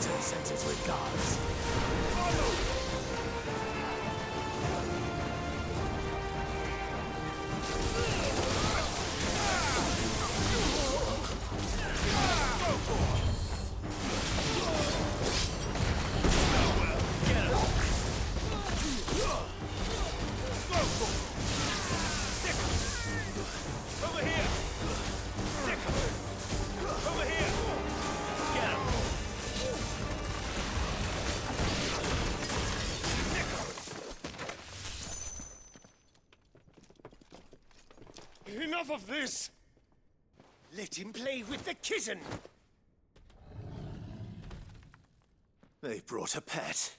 Satan sends his regards. Enough of this! Let him play with the kitten! They brought a pet.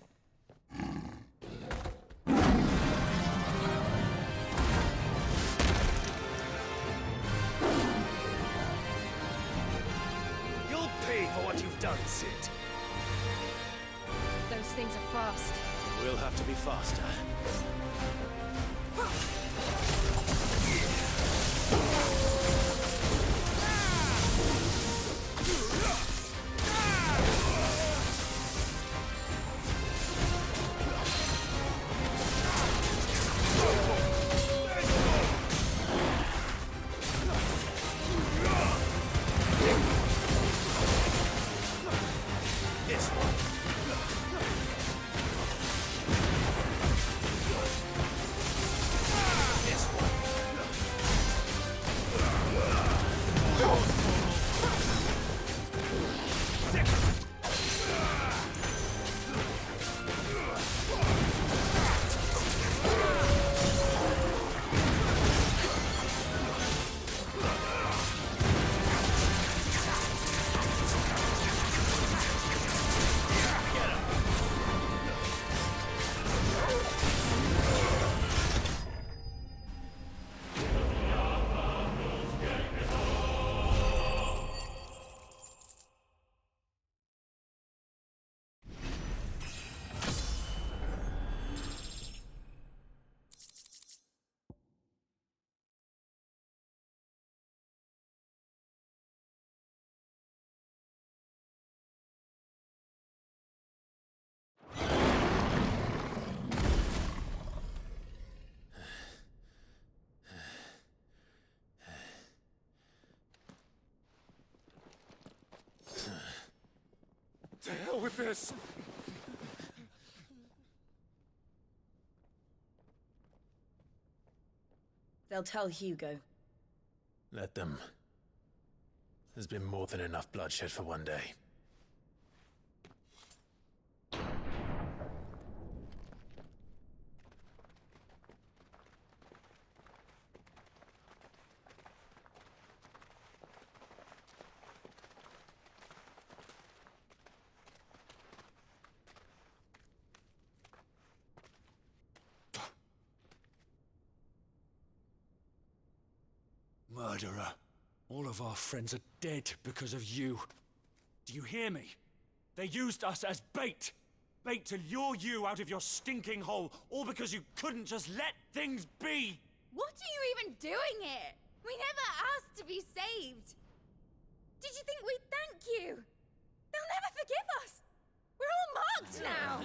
You'll pay for what you've done, Sid. Those things are fast. We'll have to be faster. To hell with this! They'll tell Hugo. Let them. There's been more than enough bloodshed for one day. Murderer. All of our friends are dead because of you. Do you hear me? They used us as bait. Bait to lure you out of your stinking hole, all because you couldn't just let things be. What are you even doing here? We never asked to be saved. Did you think we'd thank you? They'll never forgive us. We're all marked now.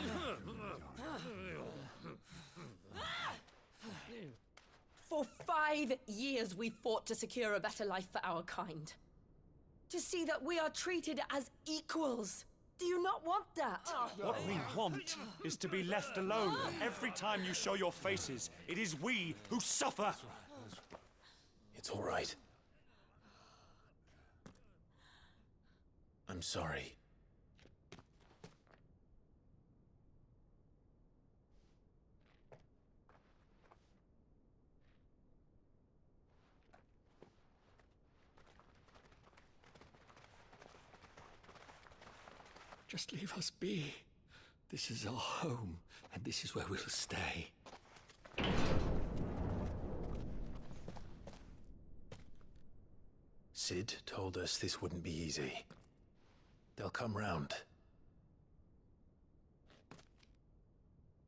For 5 years we fought to secure a better life for our kind. To see that we are treated as equals. Do you not want that? What we want is to be left alone. Every time you show your faces, it is we who suffer. It's all right. I'm sorry. Just leave us be. This is our home, and this is where we'll stay. Sid told us this wouldn't be easy. They'll come round.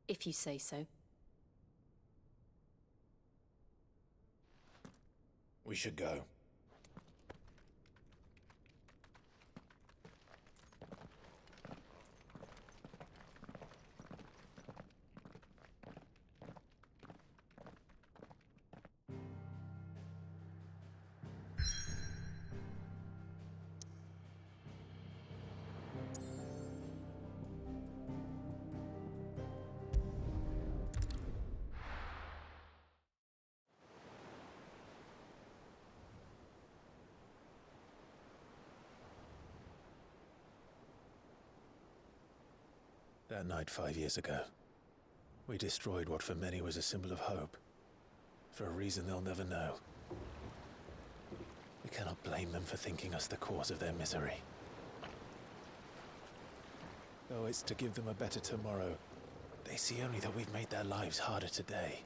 If you say so. We should go. That night 5 years ago, we destroyed what for many was a symbol of hope. For a reason they'll never know. We cannot blame them for thinking us the cause of their misery. Though it's to give them a better tomorrow, they see only that we've made their lives harder today.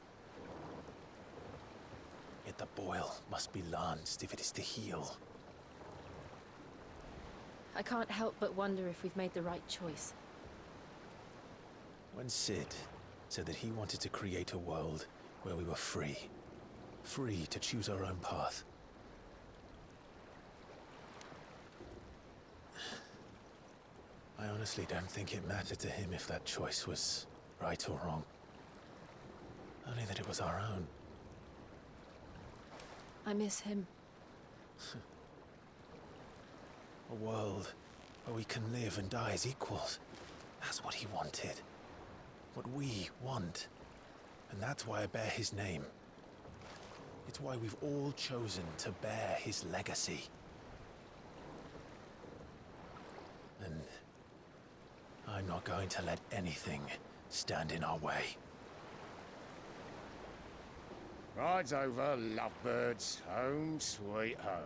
Yet the boil must be lanced if it is to heal. I can't help but wonder if we've made the right choice. When Sid said that he wanted to create a world where we were free. Free to choose our own path. I honestly don't think it mattered to him if that choice was right or wrong. Only that it was our own. I miss him. A world where we can live and die as equals. That's what he wanted. What we want. And that's why I bear his name. It's why we've all chosen to bear his legacy. And I'm not going to let anything stand in our way. Ride's over, lovebirds. Home sweet home.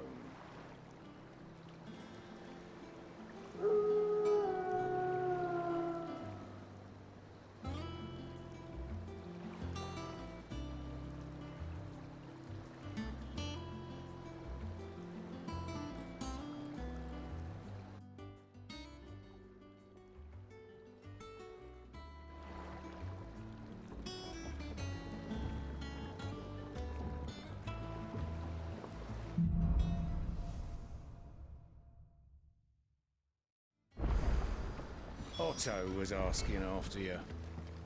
Otto was asking after you.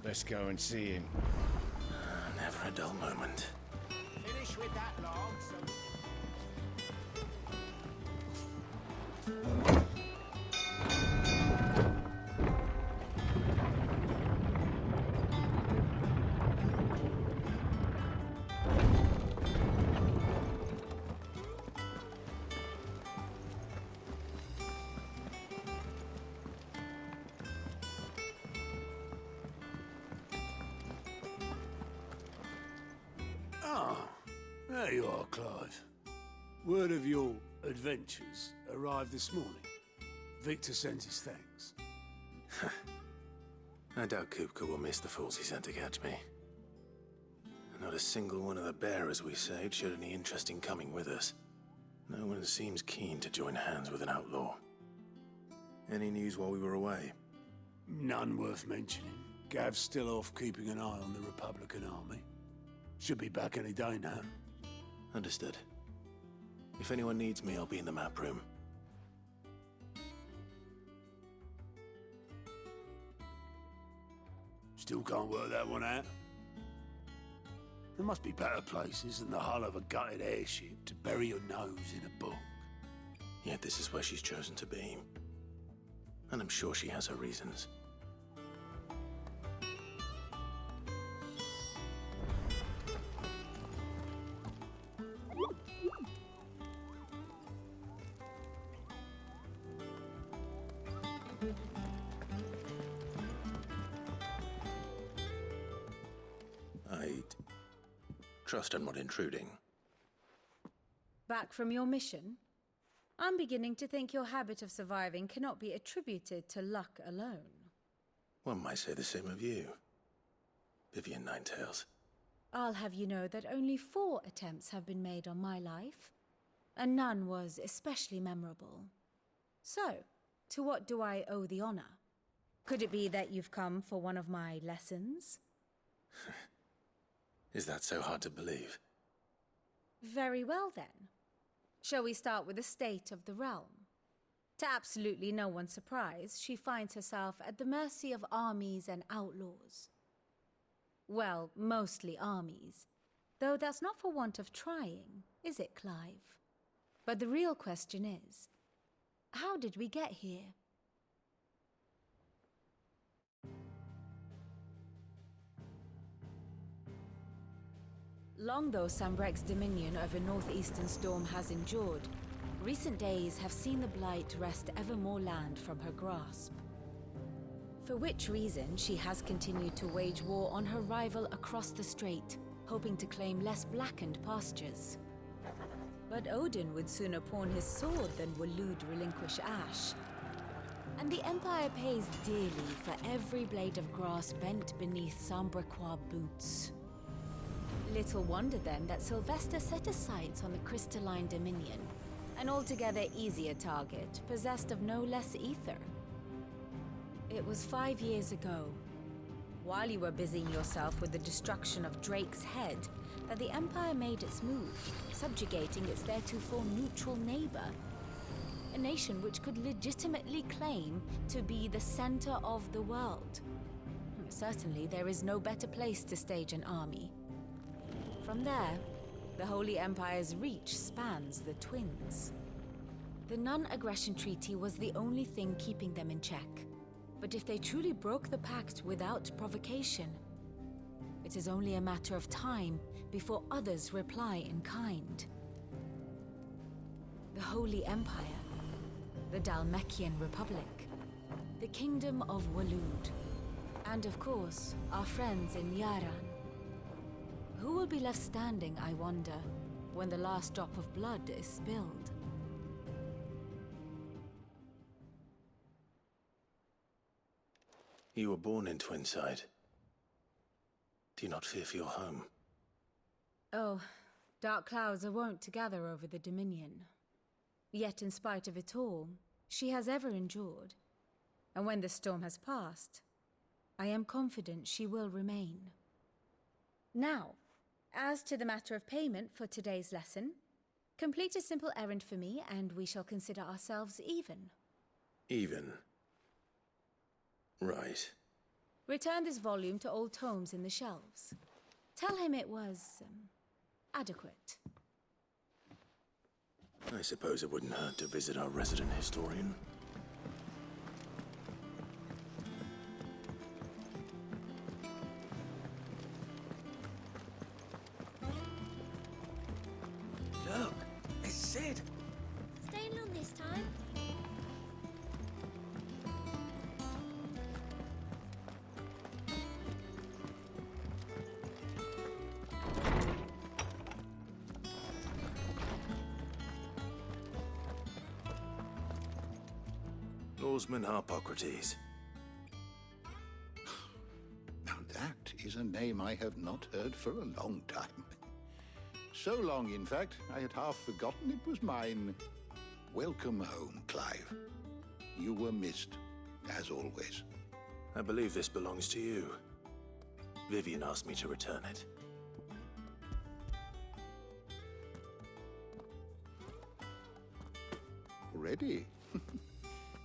Let's go and see him. Never a dull moment. Finish with that log, so... There you are, Clive. Word of your adventures arrived this morning. Victor sends his thanks. I doubt Kupka will miss the fools he sent to catch me. Not a single one of the bearers we saved showed any interest in coming with us. No one seems keen to join hands with an outlaw. Any news while we were away? None worth mentioning. Gav's still off keeping an eye on the Republican army. Should be back any day now. Understood. If anyone needs me, I'll be in the map room. Still can't work that one out. There must be better places than the hull of a gutted airship to bury your nose in a book. Yet this is where she's chosen to be. And I'm sure she has her reasons. I trust I'm not intruding. Back from your mission? I'm beginning to think your habit of surviving cannot be attributed to luck alone. One might say the same of you, Vivian Ninetails. I'll have you know that only 4 attempts have been made on my life, and none was especially memorable. So, to what do I owe the honor? Could it be that you've come for one of my lessons? Is that so hard to believe? Very well then. Shall we start with the state of the realm? To absolutely no one's surprise, she finds herself at the mercy of armies and outlaws. Well, mostly armies. Though that's not for want of trying, is it, Clive? But the real question is, how did we get here? Long though Sambrek's dominion over northeastern Storm has endured, recent days have seen the Blight wrest ever more land from her grasp. For which reason she has continued to wage war on her rival across the strait, hoping to claim less blackened pastures. But Odin would sooner pawn his sword than Waloed relinquish Ash. And the Empire pays dearly for every blade of grass bent beneath Sambrequois boots. Little wonder then that Sylvester set his sights on the crystalline Dominion, an altogether easier target, possessed of no less ether. It was 5 years ago, while you were busying yourself with the destruction of Drake's head, that the Empire made its move, subjugating its theretofore neutral neighbor. A nation which could legitimately claim to be the center of the world. Certainly, there is no better place to stage an army. From there, the Holy Empire's reach spans the Twins. The non-aggression treaty was the only thing keeping them in check. But if they truly broke the pact without provocation, it is only a matter of time before others reply in kind. The Holy Empire, the Dhalmekian Republic, the Kingdom of Waloed, and of course, our friends in Yaran. Who will be left standing, I wonder, when the last drop of blood is spilled? You were born in Twinside. Do you not fear for your home? Oh, dark clouds are wont to gather over the Dominion. Yet in spite of it all, she has ever endured. And when the storm has passed, I am confident she will remain. Now, as to the matter of payment for today's lesson, complete a simple errand for me and we shall consider ourselves even. Even? Right. Return this volume to old tomes in the shelves. Tell him it was, adequate. I suppose it wouldn't hurt to visit our resident historian. Look, it's Sid. Staying long this time? Oarsman Harpocrates. Now that is a name I have not heard for a long time. So long, in fact, I had half forgotten it was mine. Welcome home, Clive. You were missed, as always. I believe this belongs to you. Vivian asked me to return it. Already?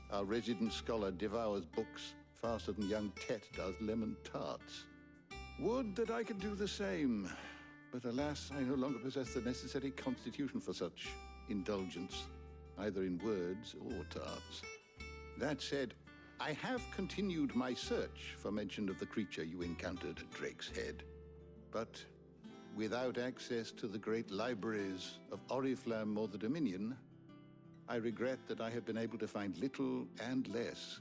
Our resident scholar devours books faster than young Tet does lemon tarts. Would that I could do the same. But alas, I no longer possess the necessary constitution for such indulgence, either in words or tarts. That said, I have continued my search for mention of the creature you encountered at Drake's Head. But without access to the great libraries of Oriflamme or the Dominion, I regret that I have been able to find little and less.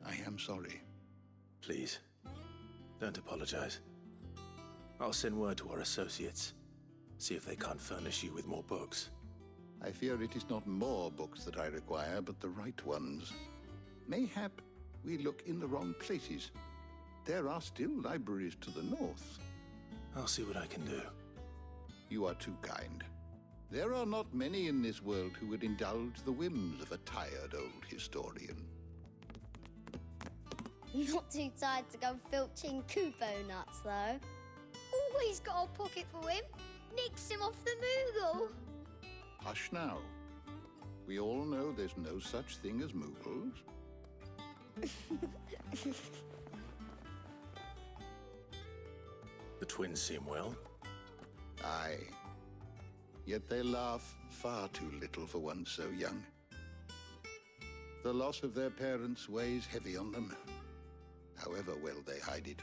I am sorry. Please, don't apologize. I'll send word to our associates. See if they can't furnish you with more books. I fear it is not more books that I require, but the right ones. Mayhap we look in the wrong places. There are still libraries to the north. I'll see what I can do. You are too kind. There are not many in this world who would indulge the whims of a tired old historian. Not too tired to go filching Kupo nuts, though. Always got a pocket for him. Nicks him off the Moogle. Hush now. We all know there's no such thing as Moogles. The twins seem well. Aye. Yet they laugh far too little for one so young. The loss of their parents weighs heavy on them, however well they hide it.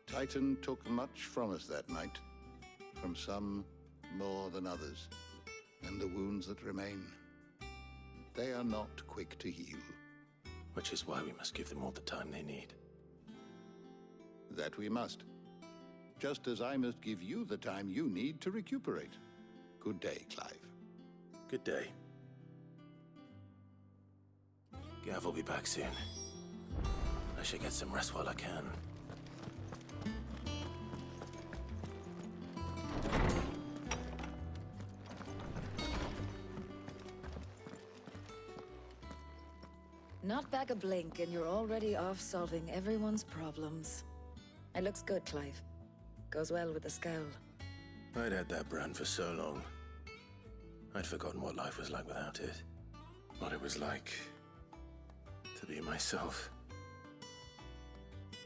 Titan took much from us that night, from some more than others, and the wounds that remain, they are not quick to heal. Which is why we must give them all the time they need. That we must. Just as I must give you the time you need to recuperate. Good day, Clive. Good day. Gav will be back soon. I should get some rest while I can. Not back a blink and you're already off solving everyone's problems. It looks good, Clive. Goes well with the scowl. I'd had that brand for so long. I'd forgotten what life was like without it. What it was like to be myself.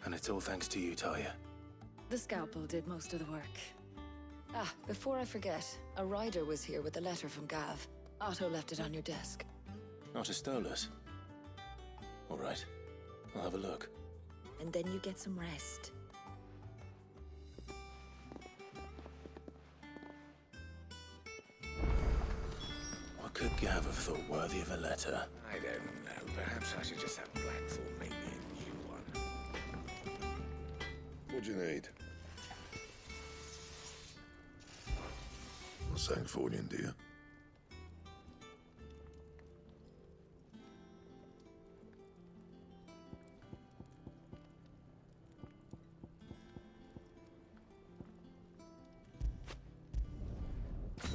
And it's all thanks to you, Talia. The scalpel did most of the work. Ah, before I forget, a rider was here with a letter from Gav. Otto left it on your desk. Not a stolus. All right, I'll have a look. And then you get some rest. What could Gav have thought worthy of a letter? I don't know. Perhaps I should just have Blackthorn make me a new one. What do you need? A Sancfordian, do you?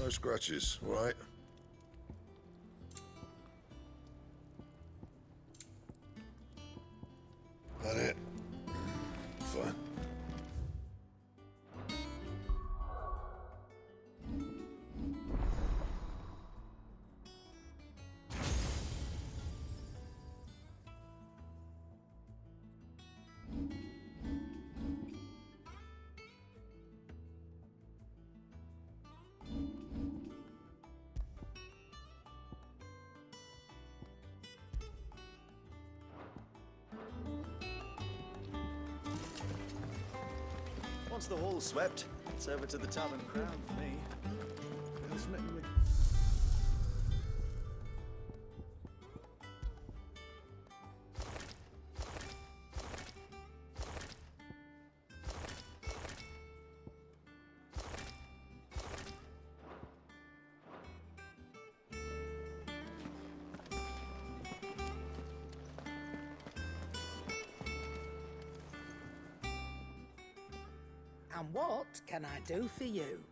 No scratches, all right? That it? Fine. Once the hall's swept, it's over to the Talon Crown for me. Been smitten with... And what can I do for you?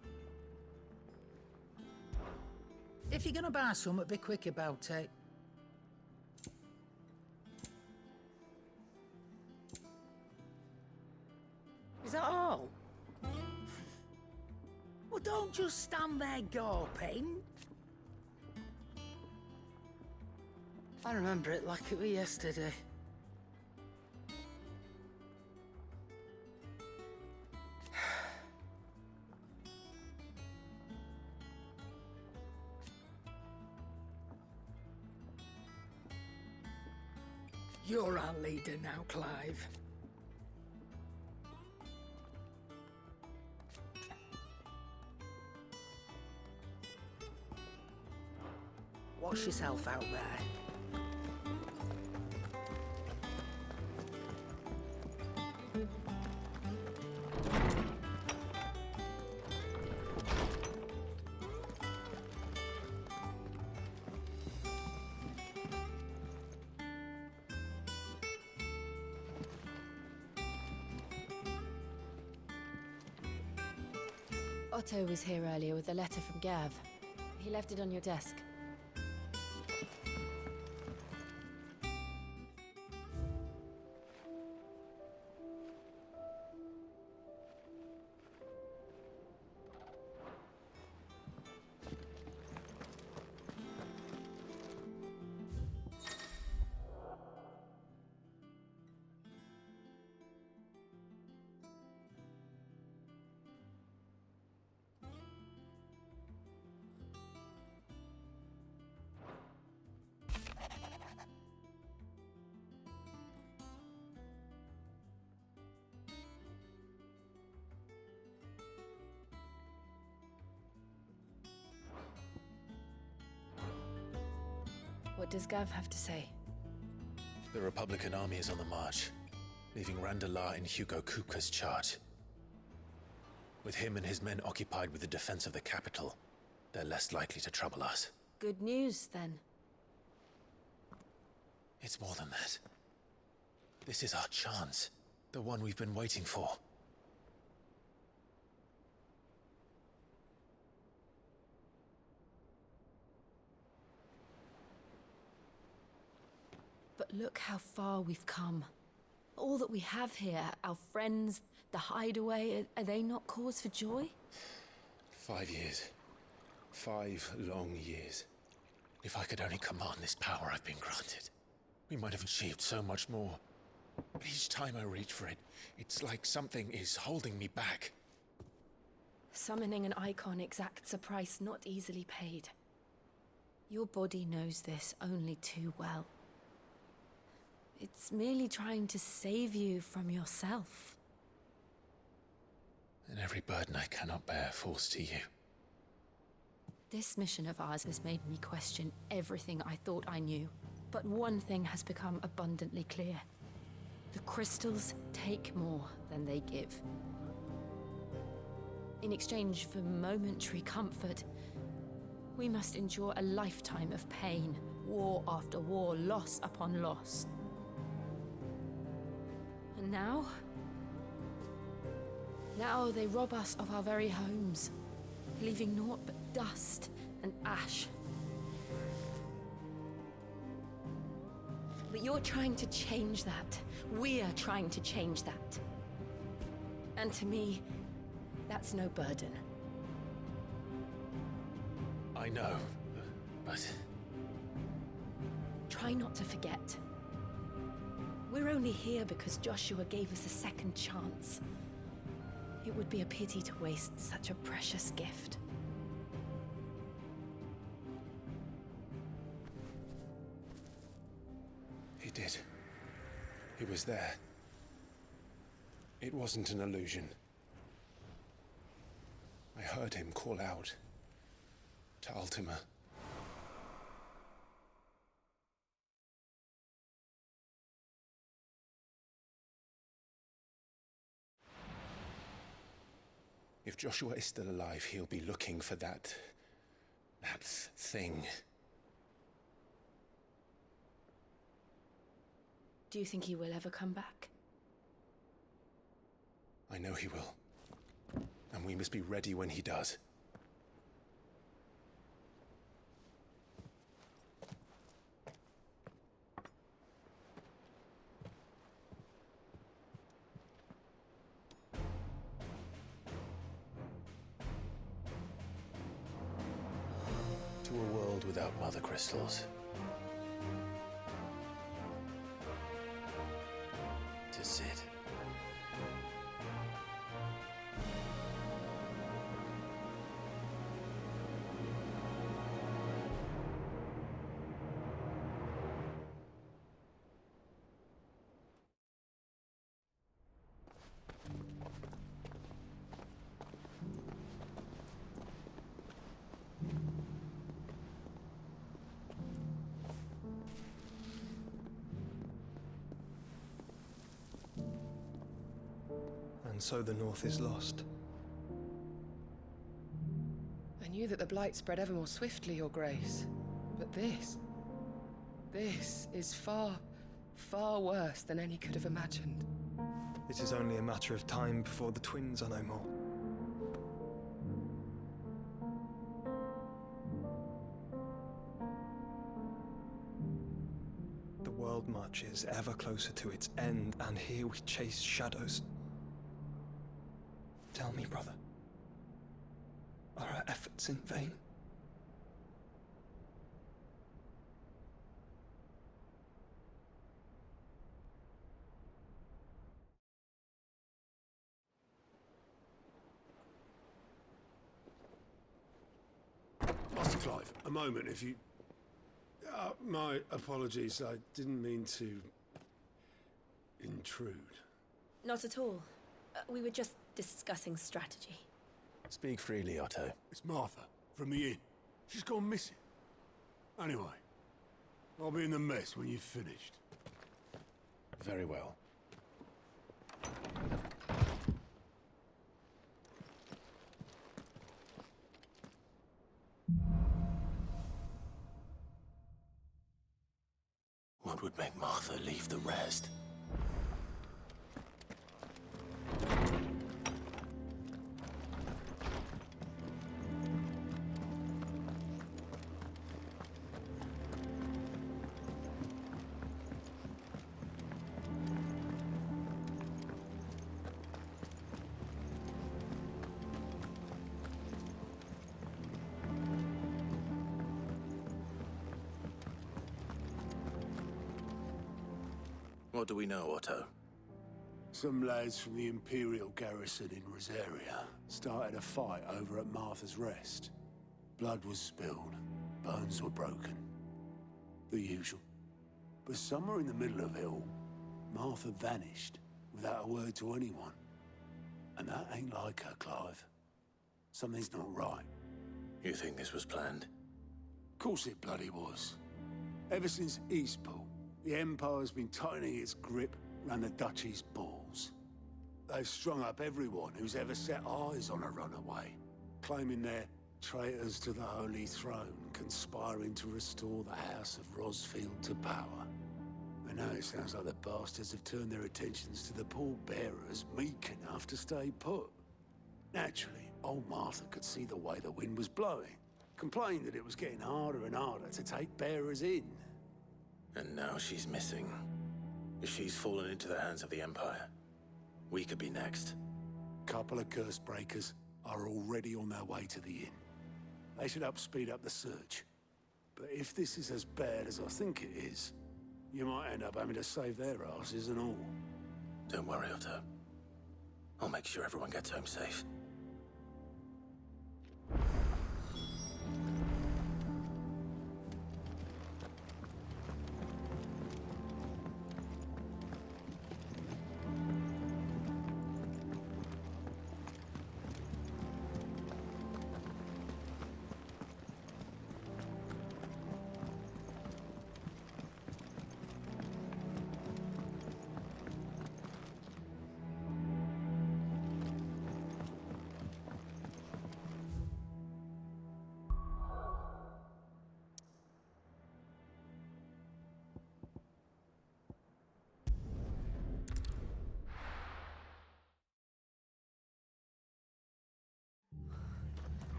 If you're gonna buy something, be quick about it. Is that all? Well, don't just stand there gawping. I remember it like it was yesterday. You're our leader now, Clive. Wash yourself out there. Otto was here earlier with a letter from Gav. He left it on your desk. What does Gav have to say? The Republican army is on the march. leaving Randalar in Hugo Kupka's charge. With him and his men occupied with the defense of the capital, they're less likely to trouble us. Good news, then. It's more than that. This is our chance. The one we've been waiting for. But look how far we've come. All that we have here, our friends, the hideaway, are they not cause for joy? 5 years. 5 long years. If I could only command this power I've been granted, we might have achieved so much more. But each time I reach for it, it's like something is holding me back. Summoning an icon exacts a price not easily paid. Your body knows this only too well. It's merely trying to save you from yourself. And every burden I cannot bear falls to you. This mission of ours has made me question everything I thought I knew. But one thing has become abundantly clear. The crystals take more than they give. In exchange for momentary comfort, we must endure a lifetime of pain, war after war, loss upon loss. And now they rob us of our very homes, leaving naught but dust and ash. But you're trying to change that. We're trying to change that. And to me, that's no burden. I know, but... Try not to forget. We're only here because Joshua gave us a second chance. It would be a pity to waste such a precious gift. He did. He was there. It wasn't an illusion. I heard him call out to Ultima. If Joshua is still alive, he'll be looking for that thing. Do you think he will ever come back? I know he will. And we must be ready when he does. To a world without mother crystals. To Sid. And so the North is lost. I knew that the Blight spread ever more swiftly, Your Grace. But this is far, far worse than any could have imagined. It is only a matter of time before the twins are no more. The world marches ever closer to its end, and here we chase shadows. Tell me, brother, are our efforts in vain? Master Clive, a moment, if you... my apologies, I didn't mean to... intrude. Not at all. We were just discussing strategy. Speak freely, Otto. It's Martha, from the inn. She's gone missing. Anyway, I'll be in the mess when you've finished. Very well. would make Martha leave the rest. What do we know, Otto? Some lads from the Imperial garrison in Rosaria started a fight over at Martha's Rest. Blood was spilled, bones were broken. The usual. But somewhere in the middle of it all, Martha vanished without a word to anyone. And that ain't like her, Clive. Something's not right. You think this was planned? Of course it bloody was. Ever since Eastpool, the Empire's been tightening its grip around the Duchy's balls. They've strung up everyone who's ever set eyes on a runaway, claiming they're traitors to the Holy Throne, conspiring to restore the House of Rosfield to power. And now it sounds like the bastards have turned their attentions to the pallbearers meek enough to stay put. Naturally, old Martha could see the way the wind was blowing, complained that it was getting harder and harder to take bearers in. And now she's missing. If she's fallen into the hands of the Empire, we could be next. Couple of curse breakers are already on their way to the inn. They should speed up the search. But if this is as bad as I think it is, you might end up having to save their asses and all. Don't worry, Otto. I'll make sure everyone gets home safe.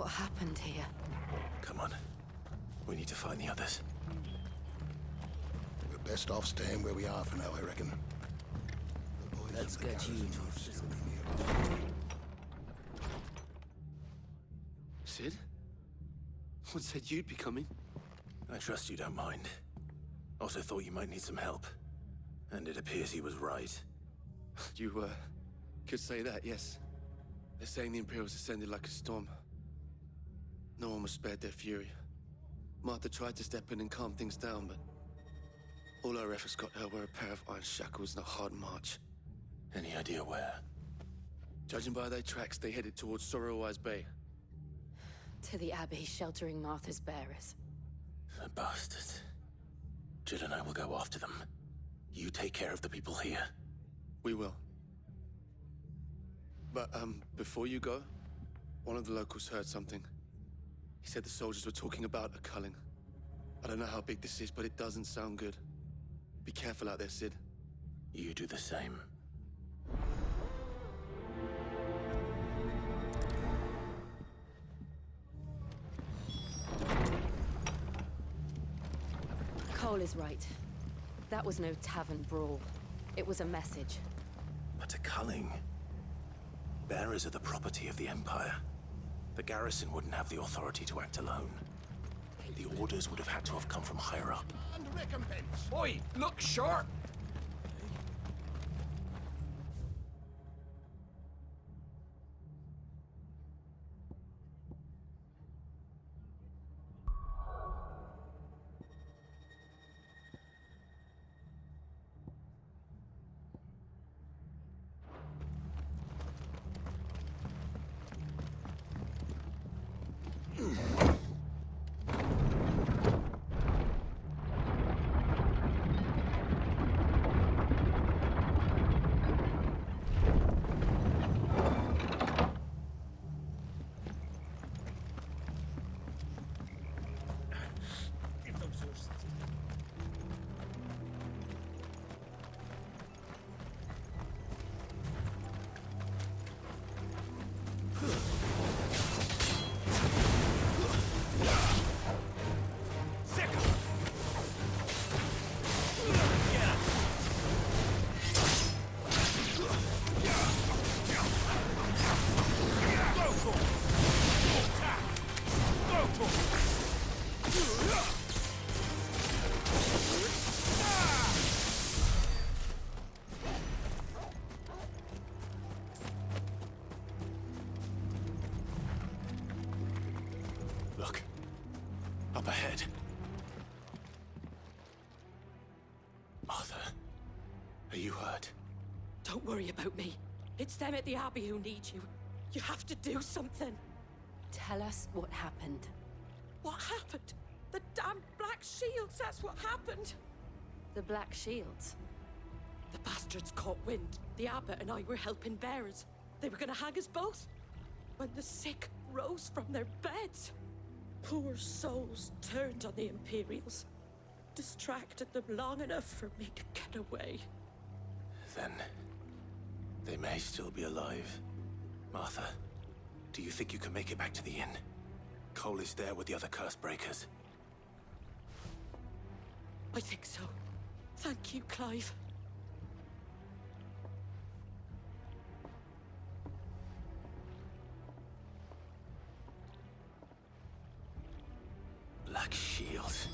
What happened here? Come on. We need to find the others. We're best off staying where we are for now, I reckon. Let's get you Sid? What said you'd be coming? I trust you don't mind. Also thought you might need some help. And it appears he was right. You, could say that, yes. They're saying the Imperials ascended like a storm. No one was spared their fury. Martha tried to step in and calm things down, but all our efforts got her were a pair of iron shackles and a hard march. Any idea where? Judging by their tracks, they headed towards Sorrowwise Bay. To the Abbey sheltering Martha's bearers. The bastards. Jill and I will go after them. You take care of the people here. We will. But, before you go, one of the locals heard something. He said the soldiers were talking about a culling. I don't know how big this is, but it doesn't sound good. Be careful out there, Sid. You do the same. Cole is right. That was no tavern brawl. It was a message. But a culling. Bearers are the property of the Empire. The garrison wouldn't have the authority to act alone. The orders would have had to have come from higher up. And recompense. Oi, look sharp! you heard? Don't worry about me. It's them at the Abbey who need you. You have to do something. Tell us what happened. What happened? The damn Black Shields, that's what happened. The Black Shields? The bastards caught wind. The Abbot and I were helping bearers. They were gonna hang us both. When the sick rose from their beds, poor souls turned on the Imperials. Distracted them long enough for me to get away. Then they may still be alive. Martha, do you think you can make it back to the inn? Cole is there with the other curse breakers. I think so. Thank you, Clive. Black Shields.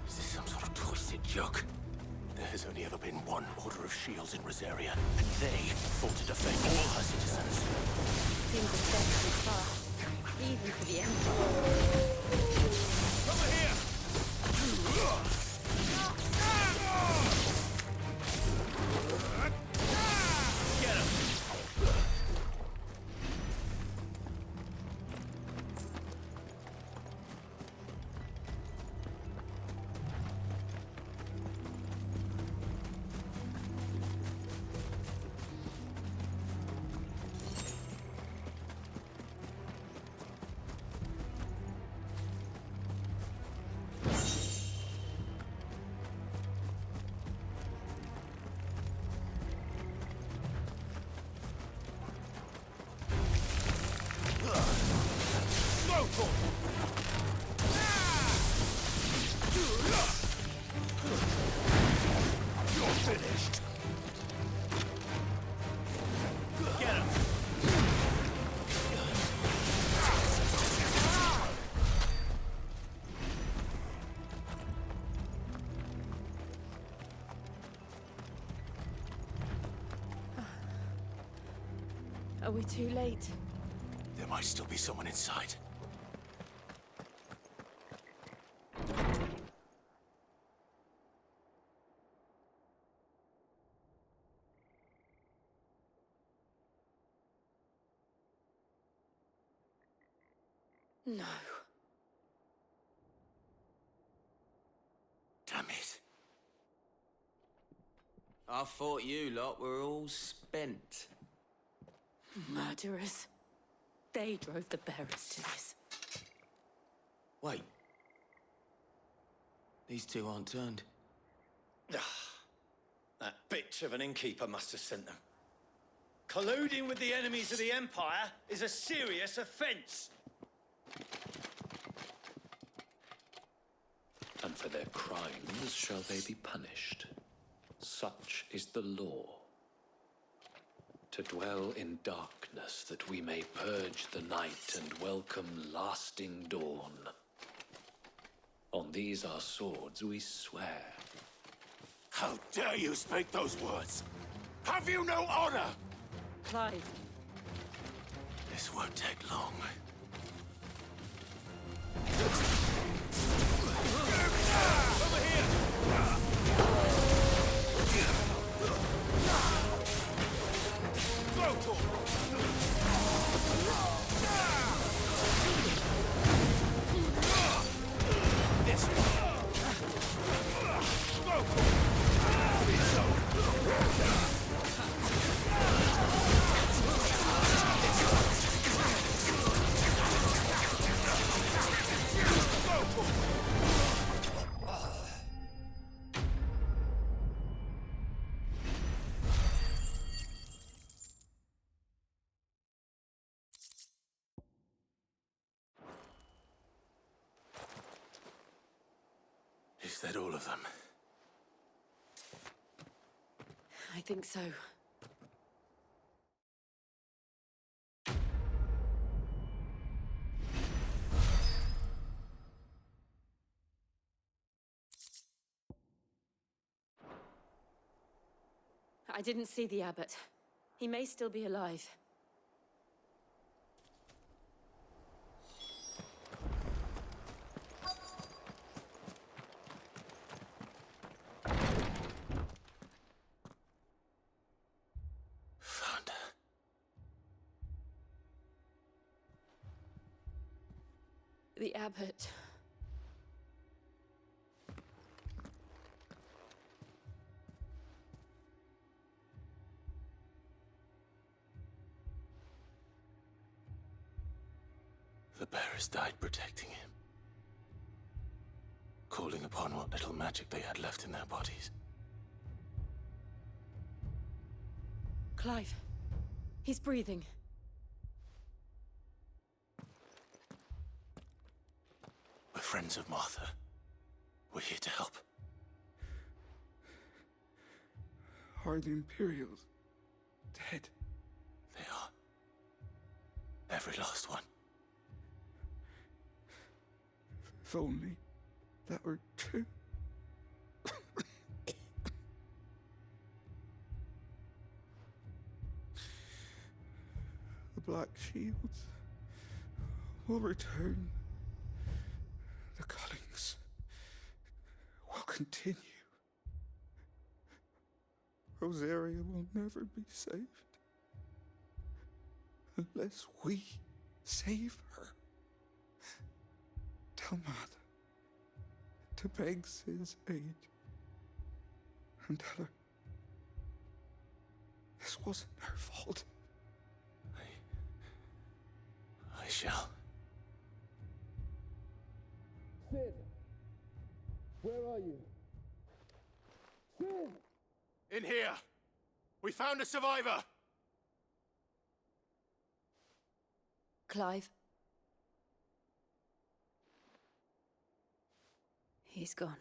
Is this some sort of twisted joke? There has only ever been one Order of Shields in Rosaria, and they fought to defend all her citizens. Seems a step too far, even for the Emperor. Over here! Get him! You're finished. Get him. Are we too late? There might still be someone inside. No. Damn it. I thought you lot were all spent. Murderers. They drove the bearers to this. Wait. These two aren't turned. That bitch of an innkeeper must have sent them. Colluding with the enemies of the Empire is a serious offense. And for their crimes shall they be punished. Such is the law. To dwell in darkness that we may purge the night and welcome lasting dawn. On these our swords we swear. How dare you speak those words? Have you no honor? Clive. This won't take long. Over here! Go for this one. Go for Is that all of them? I think so. I didn't see the abbot. He may still be alive. The abbot. The bearers died protecting him, calling upon what little magic they had left in their bodies. Clive. He's breathing. We're friends of Martha. We're here to help. Are the Imperials dead? They are. Every last one. If only that were true. The Black Shields will return. The cuttings will continue. Rosaria will never be saved unless we save her. Tell Mother to beg Sid's aid and tell her this wasn't her fault. I shall. Sid! Where are you? Sid! In here! We found a survivor! Clive. He's gone.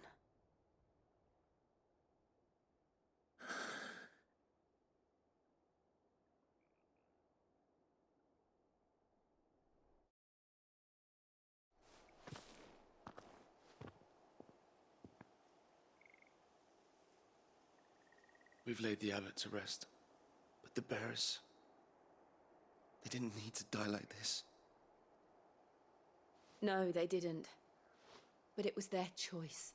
We've laid the abbot to rest. But the bearers... they didn't need to die like this. No, they didn't. But it was their choice.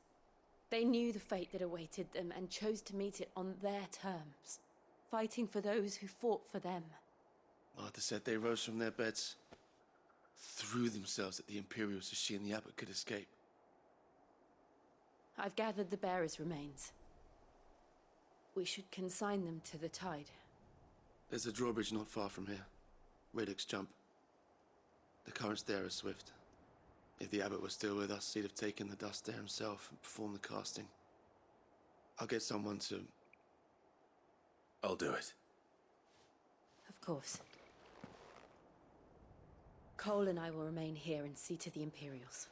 They knew the fate that awaited them and chose to meet it on their terms, fighting for those who fought for them. Martha said they rose from their beds, threw themselves at the Imperials so she and the abbot could escape. I've gathered the bearers' remains. We should consign them to the tide. There's a drawbridge not far from here. Radix Jump. The currents there are swift. If the abbot was still with us, he'd have taken the dust there himself and performed the casting. I'll get someone to... I'll do it. Of course. Cole and I will remain here and see to the Imperials.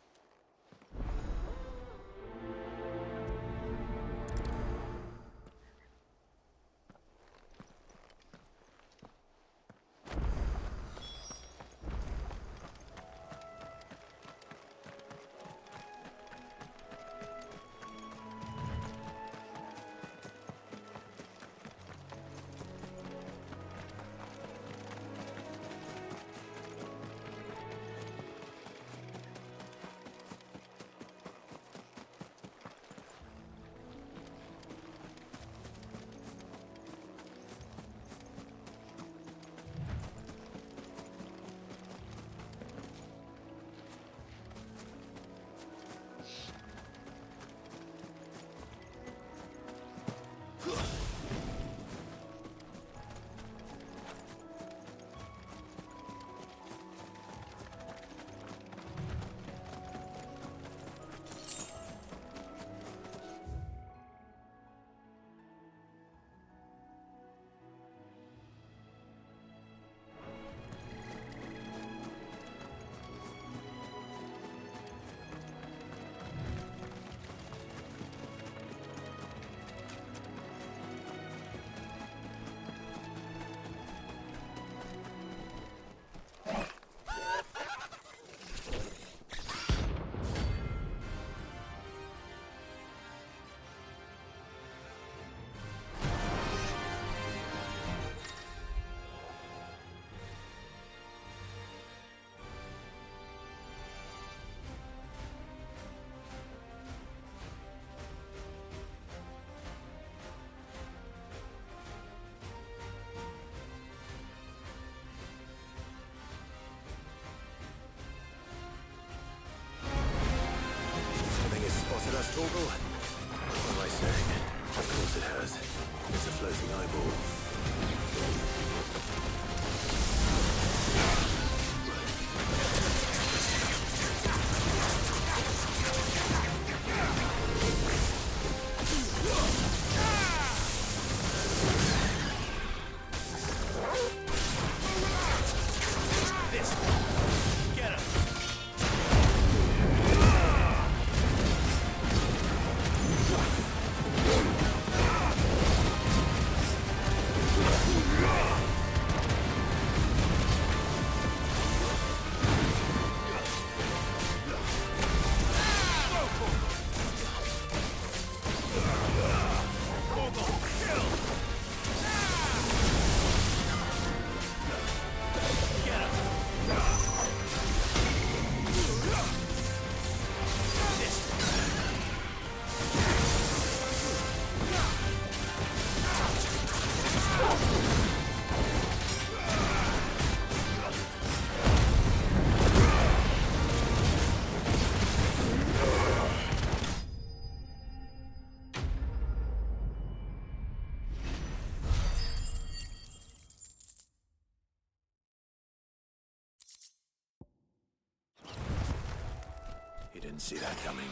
Didn't see that coming.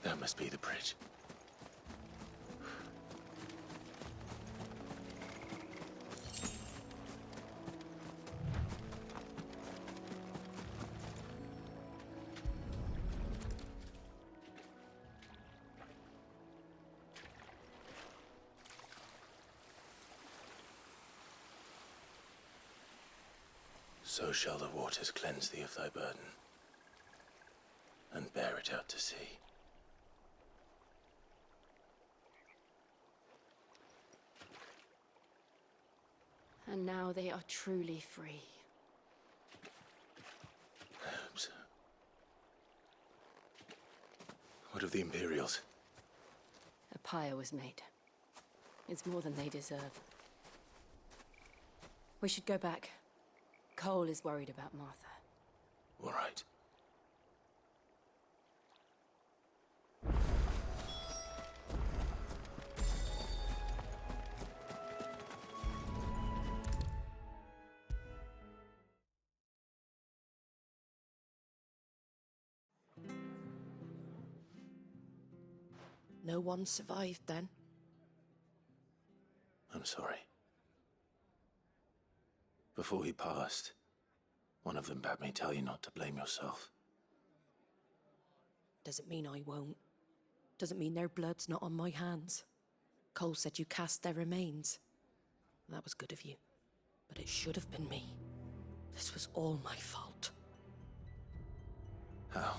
That must be the bridge. So shall the waters cleanse thee of thy burden, and bear it out to sea. And now they are truly free. I hope so. What of the Imperials? A pyre was made. It's more than they deserve. We should go back. Cole is worried about Martha. All right. No one survived then? I'm sorry. Before he passed, one of them bade me tell you not to blame yourself. Doesn't mean I won't. Doesn't mean their blood's not on my hands. Cole said you cast their remains. That was good of you. But it should have been me. This was all my fault. How?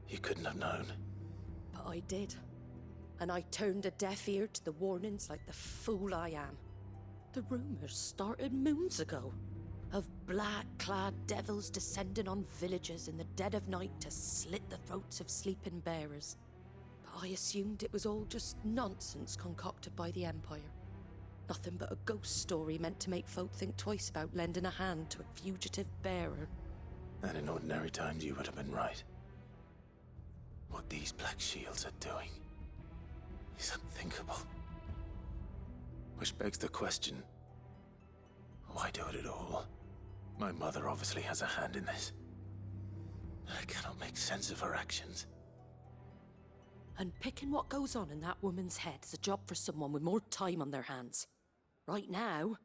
You couldn't have known. But I did. And I turned a deaf ear to the warnings like the fool I am. The rumors started moons ago. Of black-clad devils descending on villages in the dead of night to slit the throats of sleeping bearers. But I assumed it was all just nonsense concocted by the Empire. Nothing but a ghost story meant to make folk think twice about lending a hand to a fugitive bearer. And in ordinary times you would have been right. What these Black Shields are doing is unthinkable. Which begs the question, why do it at all? My mother obviously has a hand in this. I cannot make sense of her actions. Unpicking what goes on in that woman's head is a job for someone with more time on their hands. Right now,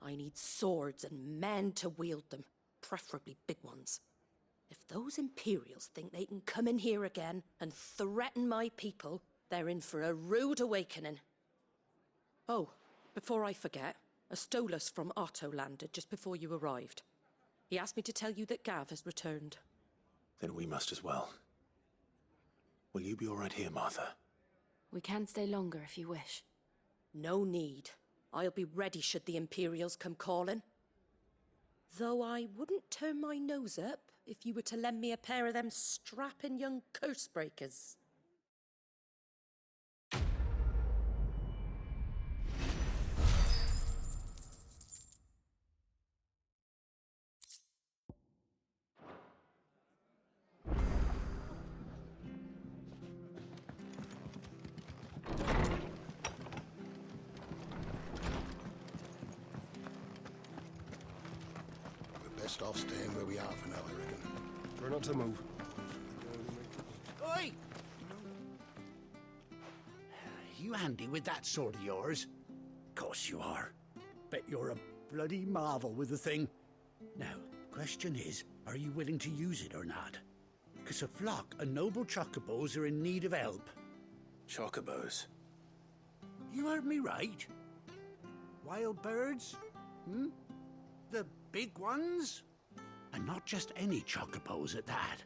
I need swords and men to wield them, preferably big ones. If those Imperials think they can come in here again and threaten my people, they're in for a rude awakening. Oh, before I forget, a Stolas from Otto landed just before you arrived. He asked me to tell you that Gav has returned. Then we must as well. Will you be all right here, Martha? We can stay longer if you wish. No need. I'll be ready should the Imperials come calling. Though I wouldn't turn my nose up if you were to lend me a pair of them strapping young curse breakers. Best off staying where we are for now, I reckon. Try not to move. Oi! You handy with that sword of yours? Course you are. Bet you're a bloody marvel with the thing. Now, question is, are you willing to use it or not? Because a flock of noble chocobos are in need of help. Chocobos? You heard me right. Wild birds? Hmm? The big ones? And not just any chocobos at that.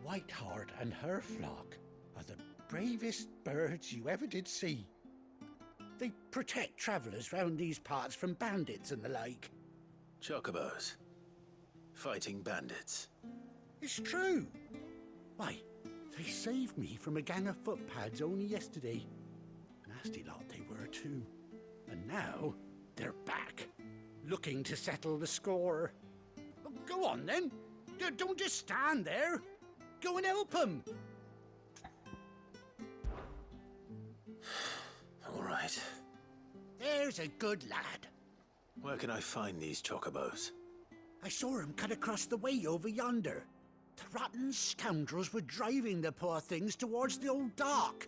Whiteheart and her flock are the bravest birds you ever did see. They protect travellers round these parts from bandits and the like. Chocobos? Fighting bandits? It's true. Why, they saved me from a gang of footpads only yesterday. Nasty lot they were too. And now, they're back. Looking to settle the score. Go on then. Don't just stand there. Go and help him. All right. There's a good lad. Where can I find these chocobos? I saw him cut across the way over yonder. The rotten scoundrels were driving the poor things towards the old dock.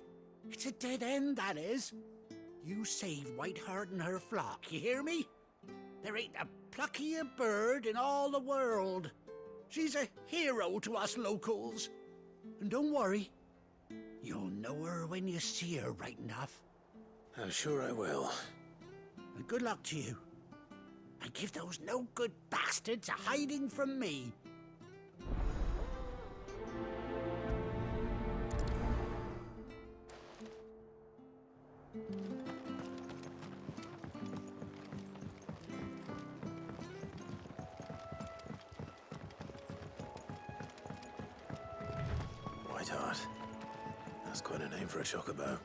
It's a dead end, that is. You save Whiteheart and her flock, you hear me? There ain't a pluckier bird in all the world. She's a hero to us locals. And don't worry, you'll know her when you see her right enough. I'm sure I will. And good luck to you. And give those no-good bastards a hiding from me. Whiteheart. That's quite a name for a chocobo.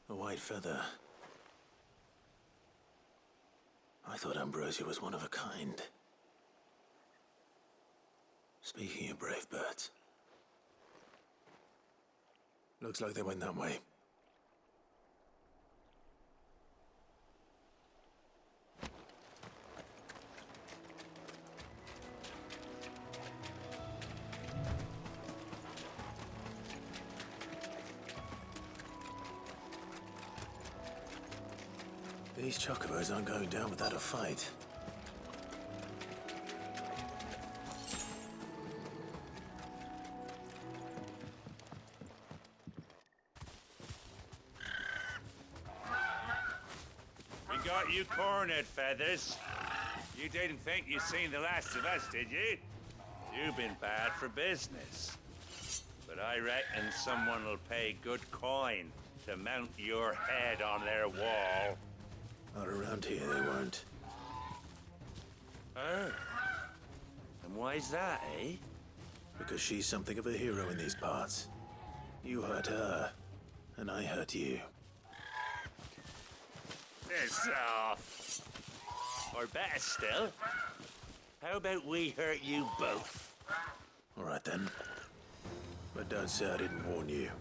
A white feather. I thought Ambrosia was one of a kind. Speaking of brave birds. Looks like they went that way. These chocobos aren't going down without a fight. We got you cornered, Feathers. You didn't think you'd seen the last of us, did you? You've been bad for business. But I reckon someone will pay good coin to mount your head on their wall. Not around here, they won't. Oh. And why's that, eh? Because she's something of a hero in these parts. You hurt her, and I hurt you. Piss off. Or better still, how about we hurt you both? All right then. But don't say I didn't warn you.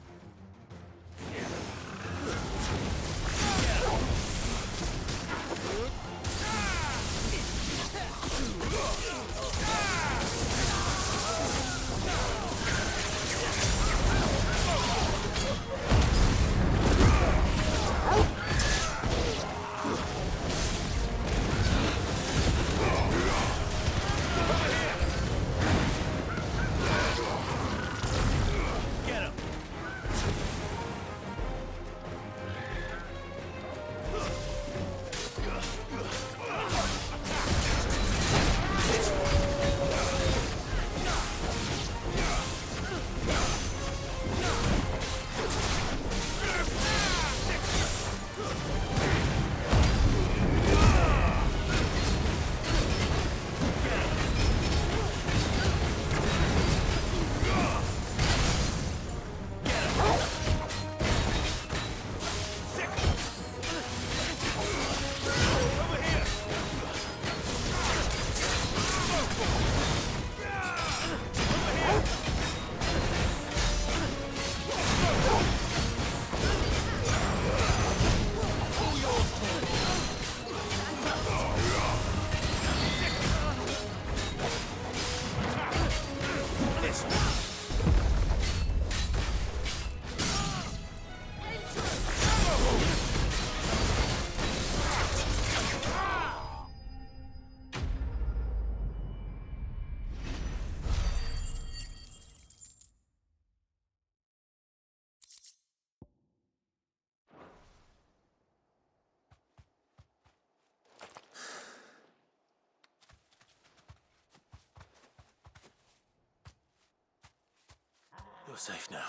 You're safe now.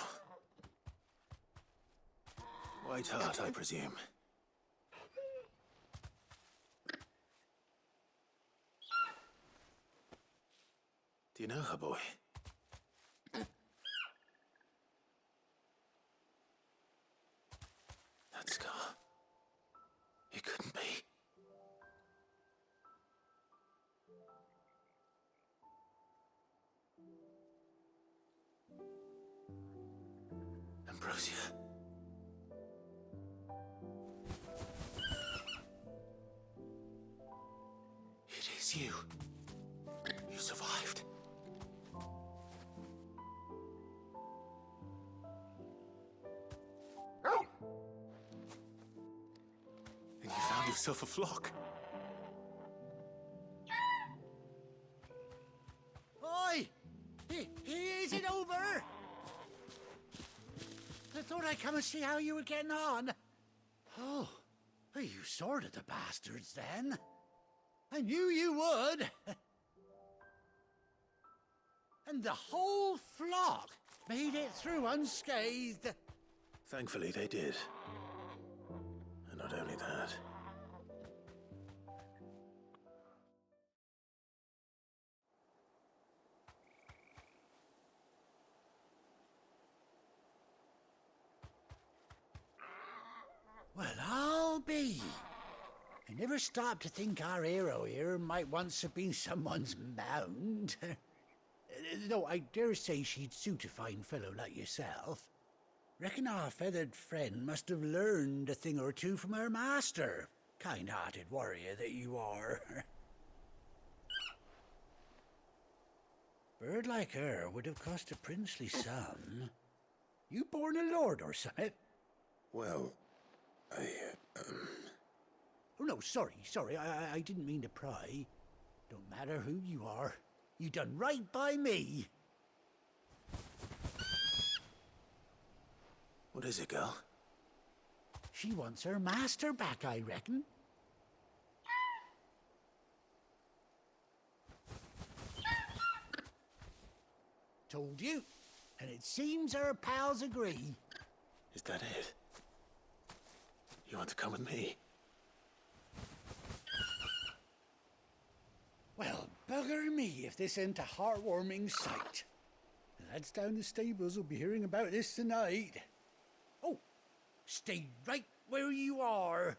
Whiteheart, I presume. Do you know her, boy? That scar. It couldn't be. Ambrosia. It is you. You survived. And you found yourself a flock. Oi! Is it over? I thought I'd come and see how you were getting on. Oh, you sorted the bastards then. I knew you would. And the whole flock made it through unscathed. Thankfully, they did. And not only that. Well, I'll be. I never stopped to think our hero here might once have been someone's mount. Though I dare say she'd suit a fine fellow like yourself. Reckon our feathered friend must have learned a thing or two from her master. Kind-hearted warrior that you are. Bird like her would have cost a princely sum. You born a lord or something? Well, Oh, no, sorry. I didn't mean to pry. Don't matter who you are. You done right by me. What is it, girl? She wants her master back, I reckon. Told you. And it seems her pals agree. Is that it? You want to come with me? Well, bugger me if this ain't a heartwarming sight. The lads down the stables will be hearing about this tonight. Oh, stay right where you are.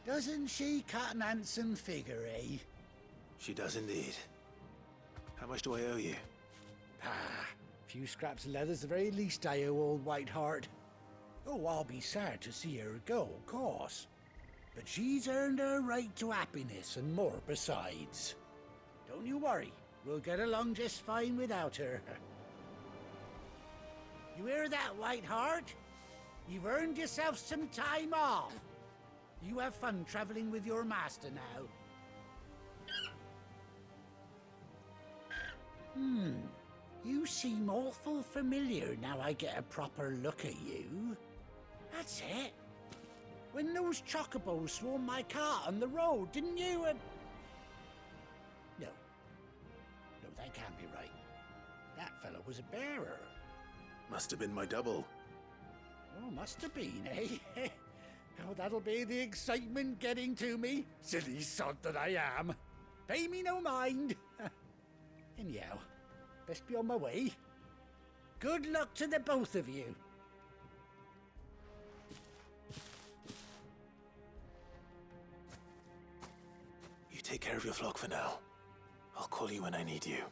Doesn't she cut an handsome figure, eh? She does indeed. How much do I owe you? A few scraps of leather's the very least I owe old Whiteheart. Oh, I'll be sad to see her go, of course. But she's earned her right to happiness and more besides. Don't you worry, we'll get along just fine without her. You hear that, Whiteheart? You've earned yourself some time off. You have fun traveling with your master now. You seem awful familiar now I get a proper look at you. That's it. When those chocobos swarmed my cart on the road, didn't you? No, that can't be right. That fellow was a bearer. Must have been my double. Oh, must have been, eh? Oh, that'll be the excitement getting to me. Silly sod that I am. Pay me no mind. Anyhow, best be on my way. Good luck to the both of you. You take care of your flock for now. I'll call you when I need you.